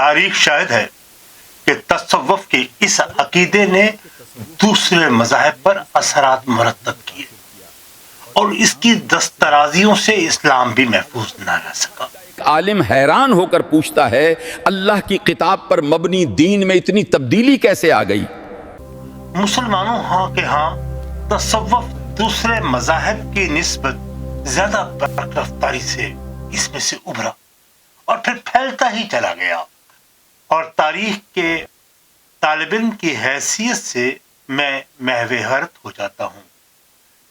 تاریخ شاہد ہے کہ تصوف کے اس عقیدے نے دوسرے مذاہب پر اثرات مرتب کیے اور اس کی دسترازیوں سے اسلام بھی محفوظ نہ رہ سکا۔ عالم حیران ہو کر پوچھتا ہے اللہ کی کتاب پر مبنی دین میں اتنی تبدیلی کیسے آ گئی؟ مسلمانوں کے ہاں تصوف دوسرے مذاہب کی نسبت زیادہ برق رفتاری سے اس میں سے ابھرا اور پھر پھیلتا ہی چلا گیا، اور تاریخ کے طالب علم کی حیثیت سے میں محو حیرت ہو جاتا ہوں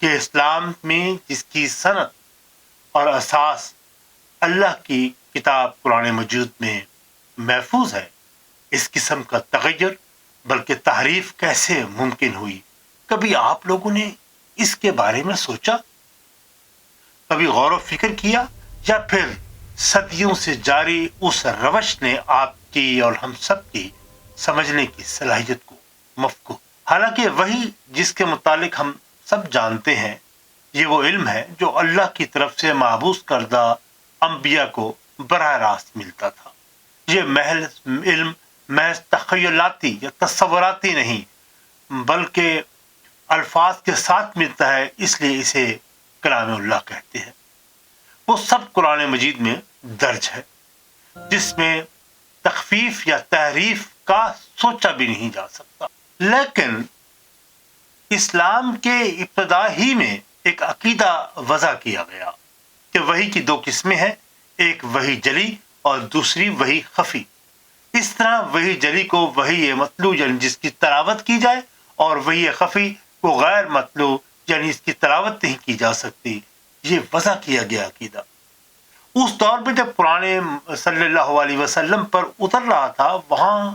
کہ اسلام میں جس کی صنعت اور اساس اللہ کی کتاب قرآن مجید میں محفوظ ہے، اس قسم کا تغیر بلکہ تحریف کیسے ممکن ہوئی؟ کبھی آپ لوگوں نے اس کے بارے میں سوچا؟ کبھی غور و فکر کیا؟ یا پھر صدیوں سے جاری اس روش نے آپ کی اور ہم سب کی سمجھنے کی صلاحیت کو مفقود؟ حالانکہ وہی جس کے متعلق ہم سب جانتے ہیں، یہ وہ علم ہے جو اللہ کی طرف سے محبوس کردہ انبیاء کو براہ راست ملتا تھا۔ یہ محض تخیلاتی یا تصوراتی نہیں بلکہ الفاظ کے ساتھ ملتا ہے، اس لیے اسے کلام اللہ کہتے ہیں۔ وہ سب قرآن مجید میں درج ہے جس میں تخفیف یا تحریف کا سوچا بھی نہیں جا سکتا۔ لیکن اسلام کے ابتدا ہی میں ایک عقیدہ وضع کیا گیا کہ وحی کی دو قسمیں ہیں، ایک وحی جلی اور دوسری وحی خفی۔ اس طرح وحی جلی کو وحی مطلوع یعنی جس کی تلاوت کی جائے، اور وحی خفی کو غیر مطلوع یعنی اس کی تلاوت نہیں کی جا سکتی، یہ وضع کیا گیا عقیدہ۔ اس دور میں جب قرآن صلی اللہ علیہ وسلم پر اتر رہا تھا، وہاں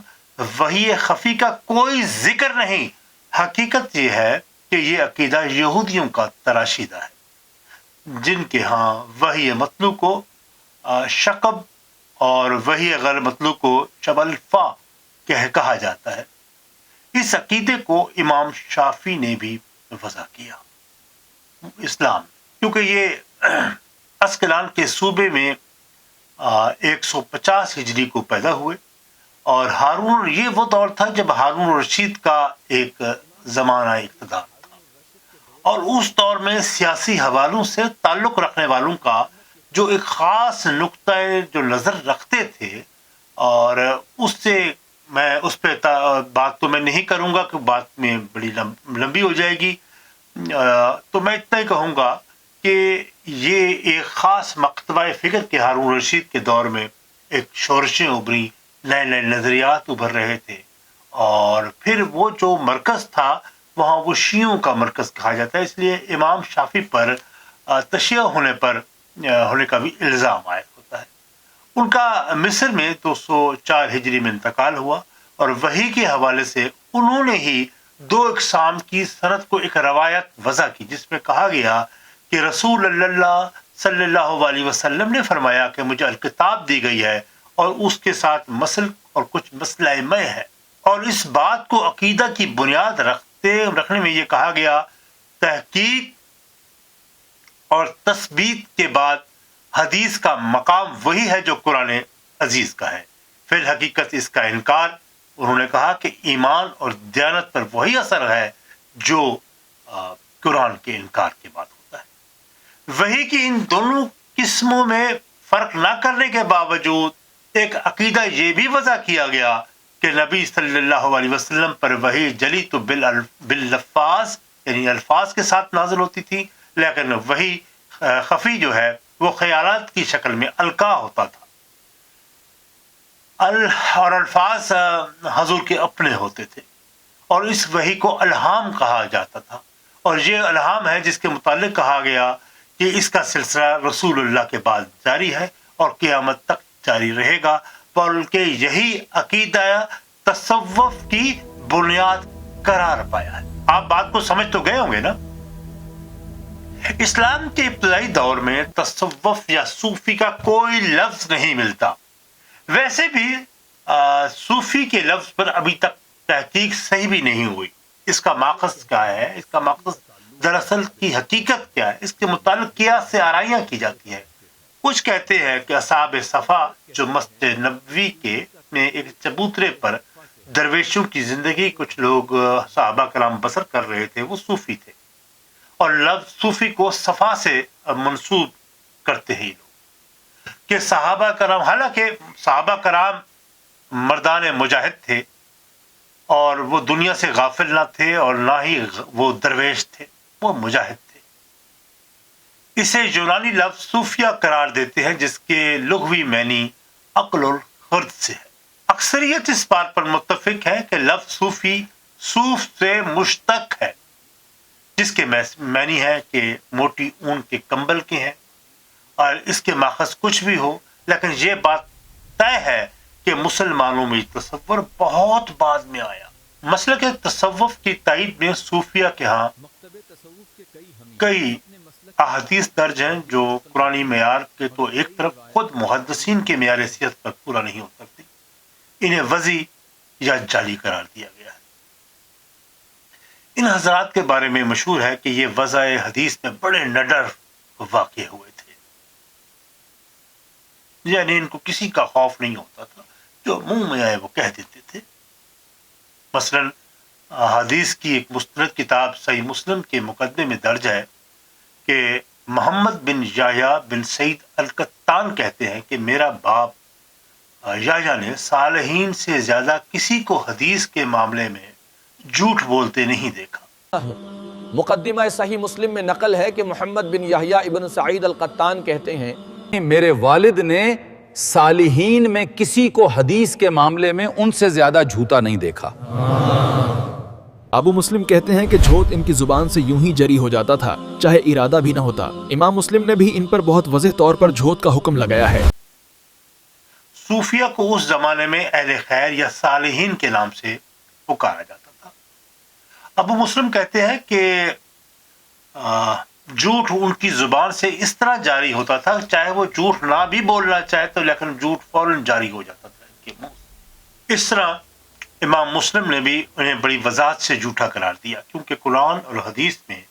وحی خفی کا کوئی ذکر نہیں۔ حقیقت یہ ہے کہ یہ عقیدہ یہودیوں کا تراشیدہ ہے، جن کے ہاں وحی مطلوع کو شقب اور وحی غیر مطلوع کو شبلفا کہا جاتا ہے۔ اس عقیدے کو امام شافعی نے بھی وضع کیا۔ اسلام کیونکہ یہ اسکلان کے صوبے میں 150 ہجری کو پیدا ہوئے، اور ہارون، یہ وہ دور تھا جب ہارون رشید کا ایک زمانہ اقتدار تھا، اور اس دور میں سیاسی حوالوں سے تعلق رکھنے والوں کا جو ایک خاص نقطۂ جو نظر رکھتے تھے، اور اس سے میں اس پہ بات تو میں نہیں کروں گا کہ بات میں بڑی لمبی ہو جائے گی، تو میں اتنا ہی کہوں گا کہ یہ ایک خاص مکتبہ فکر کے ہارون رشید کے دور میں ایک شورشیں ابھری، نئے نئے نظریات ابھر رہے تھے، اور پھر وہ جو مرکز تھا وہاں وہ شیعوں کا مرکز کہا جاتا ہے، اس لیے امام شافعی پر تشیع ہونے کا بھی الزام عائد ہوتا ہے۔ ان کا مصر میں 204 ہجری میں انتقال ہوا، اور وحی کے حوالے سے انہوں نے ہی دو اقسام کی صنعت کو ایک روایت وضع کی، جس میں کہا گیا کہ رسول اللہ صلی اللہ علیہ وسلم نے فرمایا کہ مجھے الکتاب دی گئی ہے اور اس کے ساتھ مسل اور کچھ مسئلہ میں ہے، اور اس بات کو عقیدہ کی بنیاد رکھنے میں یہ کہا گیا تحقیق اور تثبیت کے بعد حدیث کا مقام وہی ہے جو قرآن عزیز کا ہے، فی الحقیقت اس کا انکار۔ انہوں نے کہا کہ ایمان اور دیانت پر وہی اثر ہے جو قرآن کے انکار کے بعد ہوتا ہے۔ وحی کی ان دونوں قسموں میں فرق نہ کرنے کے باوجود ایک عقیدہ یہ بھی وضع کیا گیا کہ نبی صلی اللہ علیہ وسلم پر وحی جلی تو باللفاظ یعنی الفاظ کے ساتھ نازل ہوتی تھی، لیکن وحی خفی جو ہے وہ خیالات کی شکل میں القا ہوتا تھا، اور الفاظ حضور کے اپنے ہوتے تھے، اور اس وحی کو الہام کہا جاتا تھا، اور یہ الہام ہے جس کے متعلق کہا گیا کہ اس کا سلسلہ رسول اللہ کے بعد جاری ہے اور قیامت تک جاری رہے گا، بلکہ یہی عقیدہ تصوف کی بنیاد قرار پایا ہے۔ آپ بات کو سمجھ تو گئے ہوں گے نا؟ اسلام کے ابتدائی دور میں تصوف یا صوفی کا کوئی لفظ نہیں ملتا۔ ویسے بھی صوفی کے لفظ پر ابھی تک تحقیق صحیح بھی نہیں ہوئی۔ اس کا ماخذ کیا ہے، اس کا ماخذ دراصل کی حقیقت کیا ہے، اس کے متعلق قیاس سے آرائیاں کی جاتی ہیں۔ کچھ کہتے ہیں کہ اصحاب صفا جو مسجد نبوی کے میں ایک چبوترے پر درویشوں کی زندگی کچھ لوگ صحابہ کرام بسر کر رہے تھے، وہ صوفی تھے، اور لفظ صوفی کو صفا سے منسوب کرتے ہیں لوگ کہ صحابہ کرام، حالانکہ صحابہ کرام مردان مجاہد تھے اور وہ دنیا سے غافل نہ تھے اور نہ ہی وہ درویش تھے، وہ مجاہد تھے۔ اسے یونانی لفظ صوفیہ قرار دیتے ہیں جس کے لغوی معنی عقل اور خرد سے ہے۔ اکثریت اس بات پر متفق ہے کہ لفظ صوفی صوف سے مشتق ہے، جس کے معنی ہے کہ موٹی اون کے کمبل کے ہیں، اور اس کے ماخذ کچھ بھی ہو، لیکن یہ بات طے ہے کہ مسلمانوں میں تصور بہت بعد میں آیا۔ مسلک تصوف کی تائید میں صوفیہ کے ہاں کئی احادیث درج ہیں جو قرآنی معیار کے تو ایک طرف خود محدثین کے معیار حیثیت پر پورا نہیں ہو سکتی، انہیں وضعی یا جعلی قرار دیا گیا ہے۔ ان حضرات کے بارے میں مشہور ہے کہ یہ وضع حدیث میں بڑے نڈر واقع ہوئے تھے، یعنی ان کو کسی کا خوف نہیں ہوتا تھا، جو منہ میں آئے وہ کہہ دیتے تھے۔ مثلا حدیث کی ایک مستند کتاب صحیح مسلم کے مقدمے میں درج ہے کہ محمد بن یحییٰ بن سعید القطان کہتے ہیں کہ میرا باپ یحییٰ نے صالحین سے زیادہ کسی کو حدیث کے معاملے میں جھوٹ بولتے نہیں دیکھا۔ مقدمہ صحیح مسلم میں نقل ہے کہ محمد بن یحییٰ ابن سعید القطان کہتے ہیں میرے والد نے صالحین میں کسی کو حدیث کے معاملے میں ان سے زیادہ جھوٹا نہیں دیکھا۔ ابو مسلم کہتے ہیں کہ جھوٹ ان کی زبان سے یوں ہی جری ہو جاتا تھا، چاہے ارادہ بھی نہ ہوتا۔ امام مسلم نے بھی ان پر بہت واضح طور پر جھوٹ کا حکم لگایا ہے۔ صوفیہ کو اس زمانے میں اہل خیر یا صالحین کے نام سے پکارا جاتا تھا۔ ابو مسلم کہتے ہیں کہ جھوٹ ان کی زبان سے اس طرح جاری ہوتا تھا، چاہے وہ جھوٹ نہ بھی بولنا چاہے تو لیکن جھوٹ فوراً جاری ہو جاتا تھا ان کے منہ سے۔ اس طرح امام مسلم نے بھی انہیں بڑی وضاحت سے جھوٹا قرار دیا، کیونکہ قرآن اور حدیث میں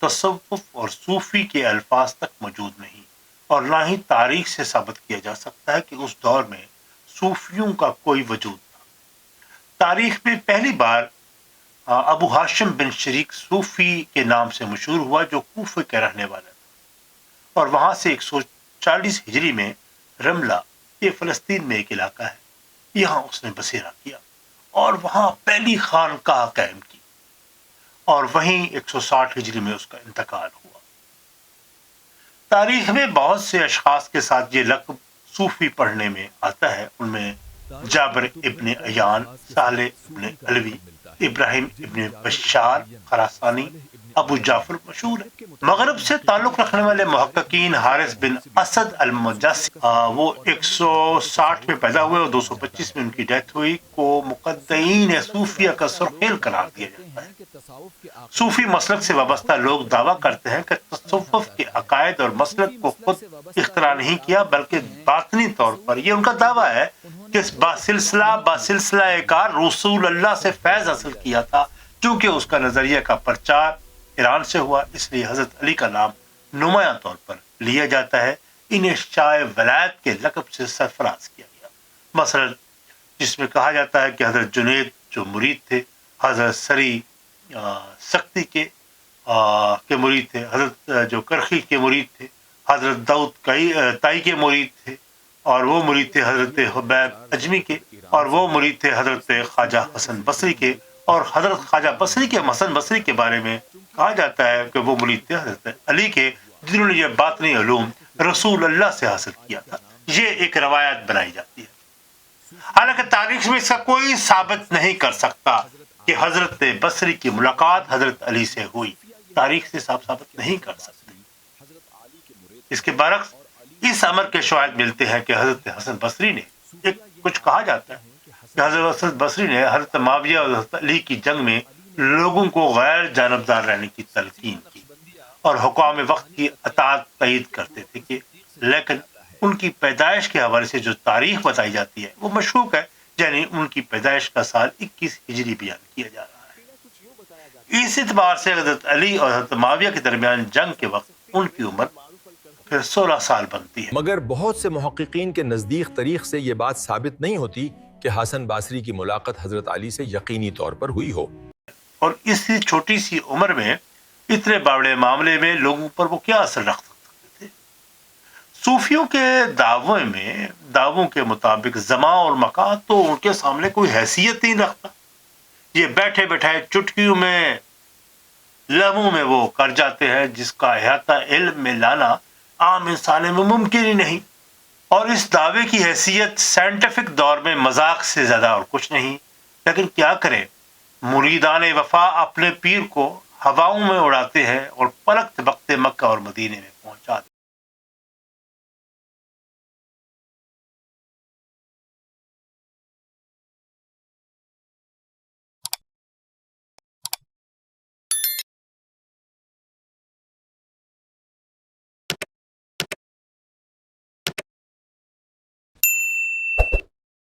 تصوف اور صوفی کے الفاظ تک موجود نہیں، اور نہ ہی تاریخ سے ثابت کیا جا سکتا ہے کہ اس دور میں صوفیوں کا کوئی وجود تھا۔ تاریخ میں پہلی بار ابو ہاشم بن شریک صوفی کے نام سے مشہور ہوا، جو کوفے کے رہنے والا تھا، اور وہاں سے 140 ہجری میں رملہ، یہ فلسطین میں ایک علاقہ ہے، یہاں اس نے بسیرا کیا اور وہاں پہلی خانقاہ قائم کی، اور وہیں 160 ہجری میں اس کا انتقال ہوا۔ تاریخ میں بہت سے اشخاص کے ساتھ یہ لقب صوفی پڑھنے میں آتا ہے، ان میں جابر ابن عیان، صالح ابن علوی، ابراہیم ابن بشار خراسانی، ابو جعفر مشہور ہے۔ مغرب سے تعلق رکھنے والے محققین حارث بن اسد المجاسی، وہ 160 میں پیدا ہوئے اور 225 میں ان کی ڈیتھ ہوئی، کو مقدعین صوفیہ کا سرخیل قرار دیا جاتا ہے۔ صوفی مسلک سے وابستہ لوگ دعویٰ کرتے ہیں کہ تصوف کے عقائد اور مسلک کو خود اختراع نہیں کیا، بلکہ باطنی طور پر یہ ان کا دعویٰ ہے کہ باسلسلہ کار رسول اللہ سے فیض حاصل کیا تھا۔ چونکہ اس کا نظریہ کا پرچار ایران سے ہوا، اس لیے حضرت علی کا نام نمایاں طور پر لیا جاتا ہے۔ انہیں شاہ ولایت کے لقب سے سرفراز کیا گیا، مثلا جس میں کہا جاتا ہے کہ حضرت جنید جو مرید تھے، حضرت سری سختی کے مرید تھے، حضرت جو کرخی کے مرید تھے، حضرت داؤد تائی کے مرید تھے، اور وہ مرید تھے حضرت حبیب اجمی کے، اور وہ مرید تھے حضرت خواجہ حسن بصری کے، اور حضرت خواجہ بصری کے حسن بصری کے بارے میں کہا جاتا ہے کہ وہ مرید تھے حضرت علی کے، جنہوں نے یہ باطنی علوم رسول اللہ سے حاصل کیا تھا۔ یہ ایک روایت بنائی جاتی ہے، حالانکہ تاریخ میں اس کا کوئی ثابت نہیں کر سکتا کہ حضرت بصری کی ملاقات حضرت علی سے ہوئی، تاریخ سے ثابت نہیں کر سکتے۔ اس کے برعکس اس امر کے شواہد ملتے ہیں کہ حضرت حسن بصری نے کچھ کہا جاتا ہے کہ حضرت حسن بصری نے حضرت معاویہ اور حضرت علی کی جنگ میں لوگوں کو غیر جانبدار رہنے کی تلقین کی، اور حکام وقت کی اطاعت تائید کرتے تھے کہ لیکن ان کی پیدائش کے حوالے سے جو تاریخ بتائی جاتی ہے وہ مشکوک ہے، یعنی ان کی پیدائش کا سال 21 ہجری بیان کیا جا رہا ہے۔ اس اعتبار سے حضرت علی اور حضرت معاویہ کے درمیان جنگ کے وقت ان کی عمر پھر 16 سال بنتی ہے۔ مگر بہت سے محققین کے نزدیک تاریخ سے یہ بات ثابت نہیں ہوتی کہ حسن بصری کی ملاقات حضرت علی سے یقینی طور پر ہوئی ہو۔ اور اس چھوٹی سی عمر میں اتنے بڑے معاملے میں لوگوں پر وہ کیا اثر رکھ سکتے تھے؟ صوفیوں کے دعووں کے مطابق زمان اور مکان تو ان کے سامنے کوئی حیثیت نہیں رکھتا۔ یہ بیٹھے بیٹھائے چٹکیوں میں لمحوں میں وہ کر جاتے ہیں جس کا احاطہ علم میں لانا عام انسان میں ممکن ہی نہیں۔ اور اس دعوے کی حیثیت سائنٹیفک دور میں مذاق سے زیادہ اور کچھ نہیں۔ لیکن کیا کریں، مریدان وفا اپنے پیر کو ہواؤں میں اڑاتے ہیں اور پلک جھپکتے مکہ اور مدینے میں پہنچا دیتے ہیں۔